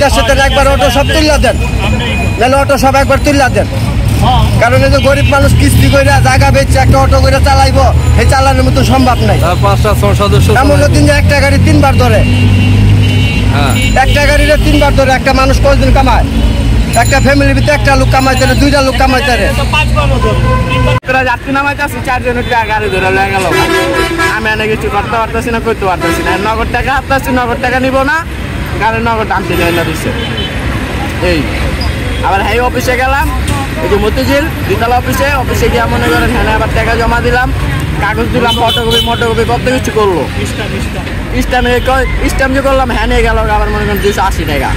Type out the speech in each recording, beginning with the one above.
দেশে একবার অটো সব তুললা দেন, নাহলে অটো সব একবার তুললা দেন। কারণ এই যে গরিব মানুষ কিস্তি করে জায়গা বেচছে, একটা অটো করে চালাইবো, এই চালানোর মতো সম্ভব নাই। 5-6 সদস্য এমন দিন যে একটা গাড়ি 3 বার ধরে, একটা গাড়িতে 3 বার ধরে একটা মানুষ কয়দিন কামায়? একটা ফ্যামিলির ভিতরে একটা লোক কামাইতে, 2টা লোক কামাইতে। যাত্রী নামাইতে আসছি 4 জনের গাড়ি ধরে লয়ে গেল। আমি এনে কিছু করতে পারতেছি না, করতে পারতেছি না। নগদ টাকা হাততাছি, নগদ টাকা নিব না, গাড়ির নগদ আনতে যাই না দিচ্ছে। এই আবার হাই অফিসে গেলাম, এই যে মতিঝিল দ্বিতলা অফিসে গিয়ে মনে করেন হ্যাঁ আবার টাকা জমা দিলাম, কাগজ দিলাম, ফটোকপি কত কিছু করলো। স্ট্যাম্প যে করলাম হ্যাঁ নিয়ে গেল আবার মনে করেন 280 টাকা।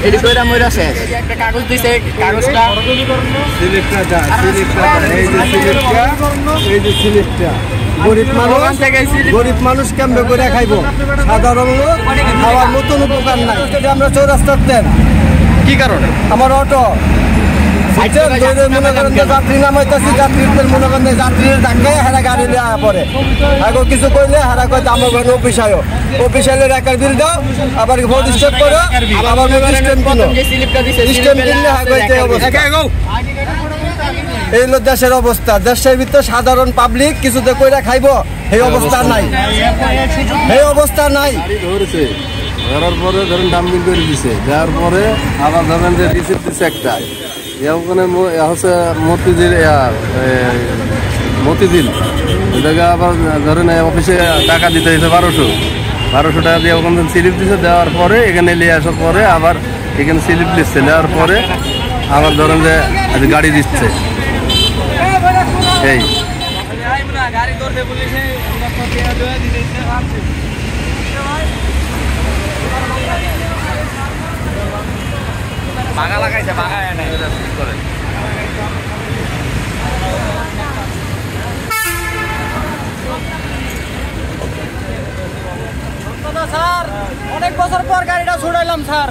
এটি কইরা মইরা শেষ। একটা কাগজ দিছে, কাগজটা গরিব মানুষ কেমনে করে খাইব, সাধারণ লোক খাওয়ার মতন উপকার নাই। আমরা চৌরাস্তার কি কারণে আমার অটো মনে করেন যাত্রী নামাইতেছি, যাত্রীদের মনে করেন যাত্রীর ধাক্কায় হারা গাড়ি নেওয়া পরে আগে কিছু করলে হারা কয়তো আমার ঘরে অফিস আয়ো, অফিস আইলে রেকার বিল দাও, আবার ভোট স্টেপ করো, আবার স্টেম কিনো, স্টেম কিনলে এই হলো দেশের অবস্থা। দেশের ভিতরে সাধারণ পাবলিক কিছুতে কইরা খাইব, এই অবস্থা নাই, এই অবস্থা নাই। ধরার পরে ধরেন ডাম্পিং করে দিছে, দেওয়ার পরে আবার ধরেন যে রিসিপ্ট দিচ্ছে একটা, ওখানে হচ্ছে মতিঝিল এটাকে আবার ধরেন অফিসে টাকা দিতে হয়েছে 1200 টাকা দিয়ে ওখানে স্লিপ দিচ্ছে। দেওয়ার পরে এখানে নিয়ে আসার পরে আবার এখানে স্লিপ দিচ্ছে, নেওয়ার পরে আবার ধরেন যে গাড়ি দিচ্ছে। এই ভাঙা লাগাইছে, ভাঙা স্যার অনেক বছর পর গাড়িটা ছুড়াইলাম স্যার।